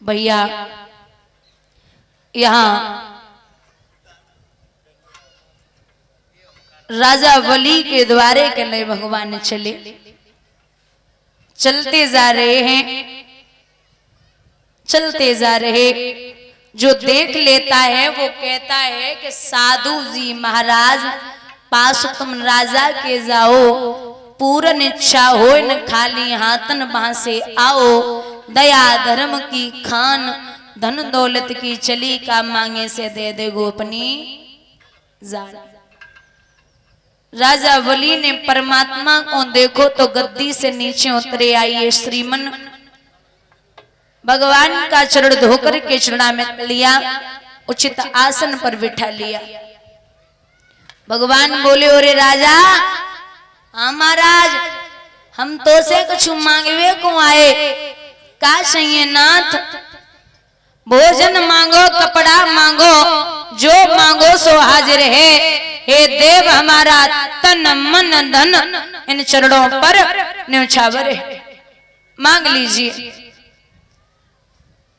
भैया यहाँ राजा बलि के द्वारे के लिए भगवान चले, चलते जा रहे हैं, चलते जा रहे। जो देख लेता है वो कहता है कि साधु जी महाराज पास तुम राजा के जाओ, पूर्ण इच्छा हो न खाली हाथन वहां से आओ, दया धर्म की खान धन दौलत की चली का मांगे से दे देगो अपनी जान। राजा बलि ने परमात्मा को देखो तो गद्दी से नीचे उतरे आइए श्रीमन भगवान का चरण धोकर के चरणामृत लिया, उचित आसन पर बिठा लिया। भगवान बोले ओरे राजा, हाँ महाराज हम तो से कुछ मांगवे को आए, का चाहिए नाथ? भोजन मांगो, कपड़ा मांगो, जो मांगो सो हाजिर है। हे देव हमारा तन मन धन इन चरणों पर न्यौछावर है, मांग लीजिए।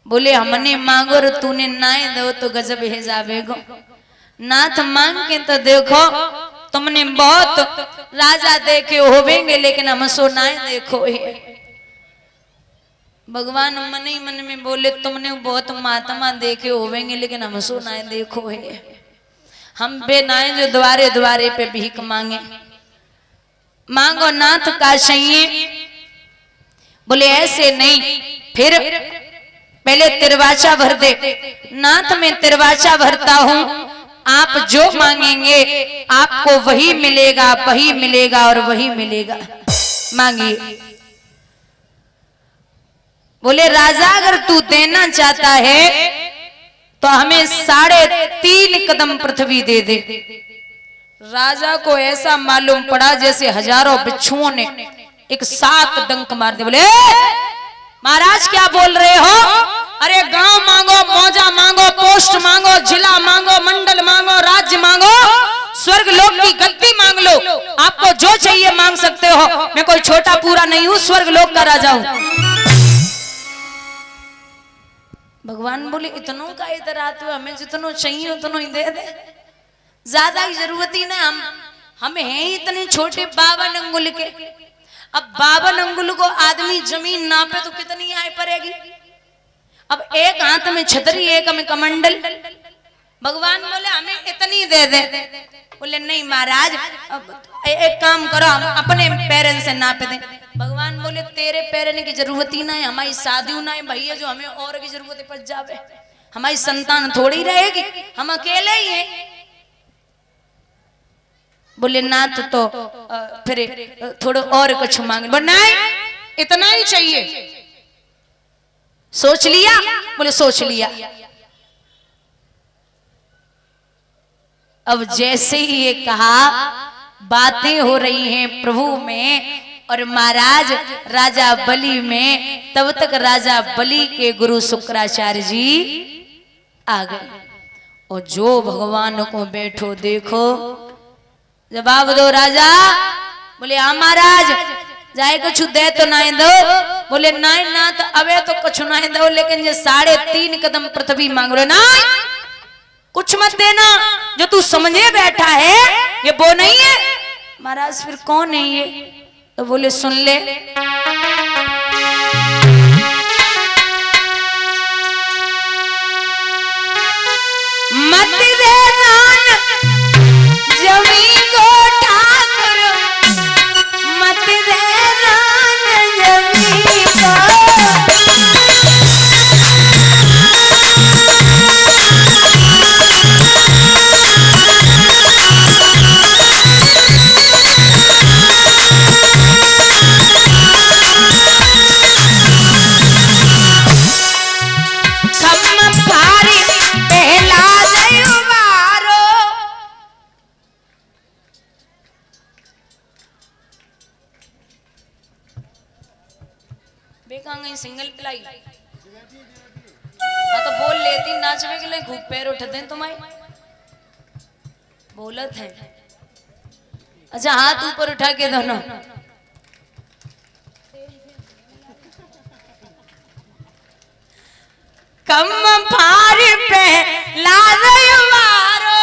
बोले हमने मांगो और तूने नाय दो तो गजब है जावेगो। नाथ मांग के तो देखो, तुमने बहुत राजा देखे होवेंगे लेकिन हम सो नाय देखो है। भगवान मन ही मन में बोले तुमने बहुत महात्मा देखे होवेंगे लेकिन हम सो नाय देखो है। हम बेनाए जो द्वारे द्वारे पे भीख मांगे। मांगो नाथ का चाहिए। बोले ऐसे नहीं, फिर पहले तिरवाचा भर दे। नाथ मैं तिरवाचा भरता हूं, आप जो मांगेंगे आपको वही मिलेगा, वही मिलेगा और वही मिलेगा। मांगिए। बोले राजा अगर तू देना चाहता है तो हमें 3.5 कदम पृथ्वी दे दे। राजा को ऐसा मालूम पड़ा जैसे हजारों बिच्छुओं ने एक साथ डंक मार दिया। बोले महाराज क्या बोल रहे हो? अरे गांव मांगो, मौजा मांगो, पोस्ट मांगो, जिला मांगो, मंडल मांगो, राज्य मांगो, स्वर्ग लोक की गद्दी मांग लो, आपको जो चाहिए मांग सकते हो। मैं कोई छोटा पूरा नहीं हूं, स्वर्ग लोक का राजा हूं। भगवान बोले इतनों का इधर आते हो, हमें जितनो चाहिए उतनो ही दे दे, ज्यादा की जरूरत ही नहीं। हम हैं इतने छोटे 52 अंगुल के। अब 52 अंगुल को आदमी जमीन नापे तो कितनी आय पड़ेगी? अब एक हाथ में छतरी, एक में कमंडल। भगवान बोले हमें इतनी दे दे। बोले नहीं महाराज, अब एक काम करो, हम अपने पैरन से नाप दें। भगवान बोले तेरे पैरन की जरूरत ही ना है, हमारी शादी ना है भैया जो हमें और की जरूरत पड़ जावे। हमारी संतान थोड़ी रहेगी, हम अकेले ही हैं। बोले नाथ तो फिर थोड़ा और कुछ मांगे। बोले नहीं इतना ही चाहिए। सोच लिया? बोले सोच लिया। अब जैसे ही ये कहा, बातें हो रही हैं प्रभु में और महाराज राजा बलि में। तब तक राजा बलि के गुरु शुक्राचार्य जी आ गए। और जो भगवान को बैठो देखो, जवाब दो राजा। बोले हाँ महाराज, जाए कुछ दे तो ना दो। बोले नहीं नाथ अबे तो कुछ ना दो, लेकिन ये 3.5 कदम पृथ्वी मांग रहे। ना कुछ मत देना, जो तू समझे बैठा है ये वो नहीं है। महाराज फिर कौन है ये? तो बोले सुन ले। मत देना जमी को ठाकुर, मत देना जमी को। सिंगल प्लाई तो बोल लेती, नाचने के लिए खूब पैर उठते हैं तुम्हारे। बोलत है। अच्छा हाथ ऊपर उठा के दोनों। कम भार पे लाज मारो।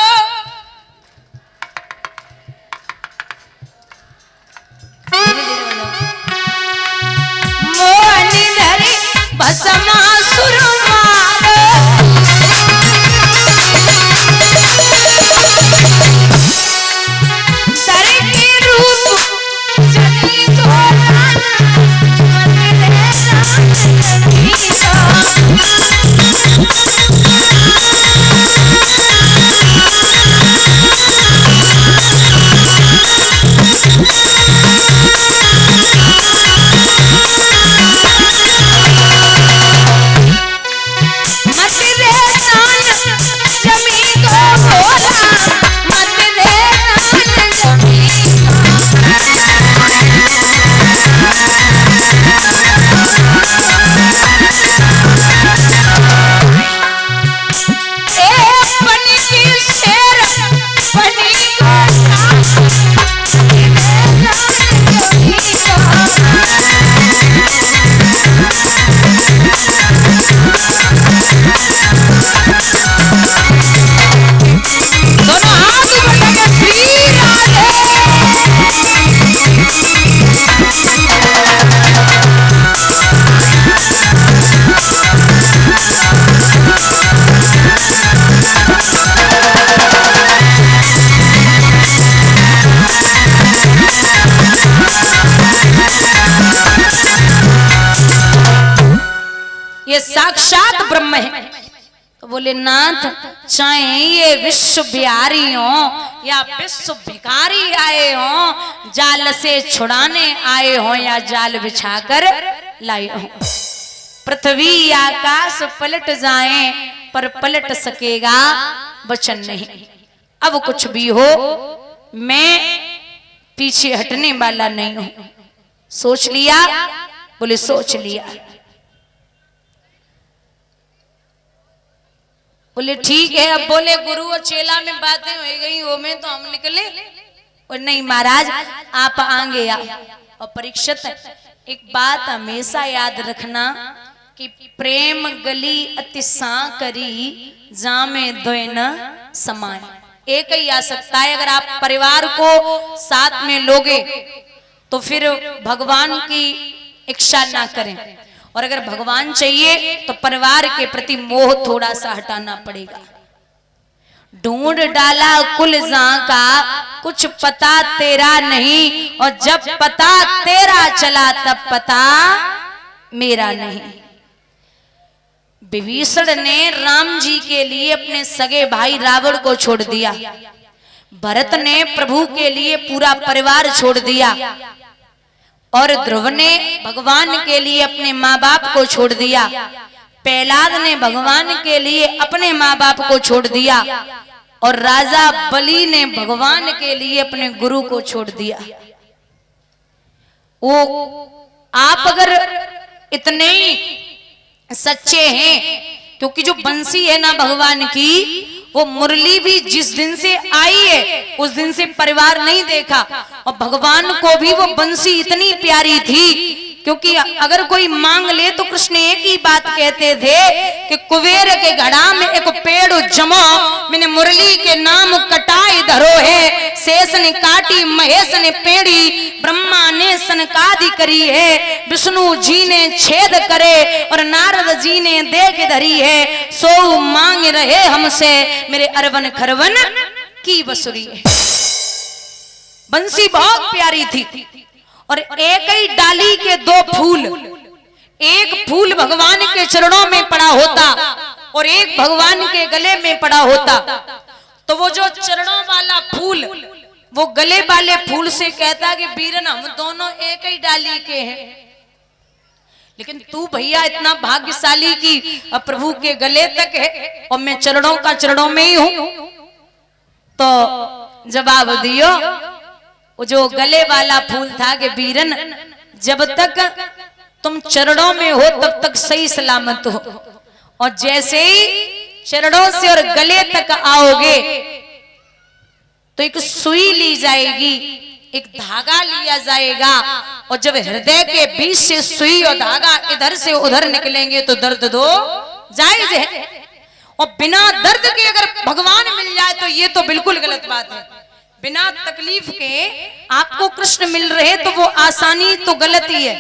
मोहन धरी भस्मासुर मारो। सर के रूप चली घोड़ा साक्षात ब्रह्म है। तो बोले नाथ, चाहे ये विश्व बिहारी हो या विश्व भिखारी आए हो, जाल से छुड़ाने आए हो या जाल बिछाकर लाए हो, पृथ्वी आकाश पलट जाए पर पलट सकेगा वचन नहीं। अब कुछ भी हो मैं पीछे हटने वाला नहीं हूं। सोच लिया? बोले सोच लिया। बोले ठीक है। अब बोले गुरु और चेला में बातें हो गई, वो में तो हम निकले। और नहीं महाराज, आप आगे आ। और परीक्षित एक बात हमेशा याद रखना कि प्रेम गली अति सांकरी जामे दोय न समाए। एक ही आ सकता है। अगर आप परिवार को साथ में लोगे तो फिर भगवान की इच्छा ना करें, और अगर भगवान चाहिए तो परिवार के प्रति मोह थोड़ा सा हटाना पड़ेगा। ढूंढ डाला कुल जहां का, कुछ पता तेरा नहीं, और जब पता तेरा चला तब पता मेरा नहीं। विभीषण ने राम जी के लिए अपने सगे भाई रावण को छोड़ दिया। भरत ने प्रभु के लिए पूरा परिवार छोड़ दिया, और ध्रुव ने भगवान के लिए अपने माँ बाप को छोड़ दिया। प्रहलाद ने भगवान के लिए अपने माँ बाप को छोड़ दिया, और राजा बलि ने भगवान के लिए अपने गुरु को छोड़ दिया। वो आप अगर इतने ही सच्चे हैं, क्योंकि जो बंसी है ना भगवान की, वो मुरली भी जिस दिन से आई है उस दिन से परिवार नहीं देखा। और भगवान को भी वो बंसी इतनी प्यारी थी, क्योंकि अगर कोई मांग ले तो कृष्ण एक ही बात कहते थे कि कुबेर के घड़ा में एक पेड़ जमो, मैंने मुरली के नाम कटाई धरो है। शेष ने काटी महेश ने पेड़ी, ब्रह्मा ने सनकादि करी है, विष्णु जी ने छेद करे और नारद जी ने देख धरी है। सो मांग रहे हमसे मेरे अरवन खरवन की बसुरी है। बंसी बहुत प्यारी थी, और एक ही डाली के दो फूल, एक फूल भगवान के चरणों में पड़ा होता और एक भगवान के गले में पड़ा होता, तो वो जो चरणों वाला फूल वो गले वाले फूल से कहता कि बीरन हम दोनों एक ही डाली के हैं। लेकिन तू भैया इतना भाग्यशाली कि प्रभु के गले तक है और मैं चरणों में ही हूं। तो जवाब दियो, वो जो गले वाला फूल था कि बीरन जब तक तुम चरणों में हो तब तक सही सलामत हो, और जैसे ही चरणों से और गले तक आओगे तो एक सुई ली जाएगी, एक धागा लिया जाएगा, और जब हृदय के बीच से सुई और धागा इधर से उधर निकलेंगे तो दर्द दो जायज है, और बिना दर्द के अगर भगवान मिल जाए तो ये तो बिल्कुल गलत बात है। बिना तकलीफ के आपको कृष्ण मिल रहे तो वो आसानी तो गलत ही है।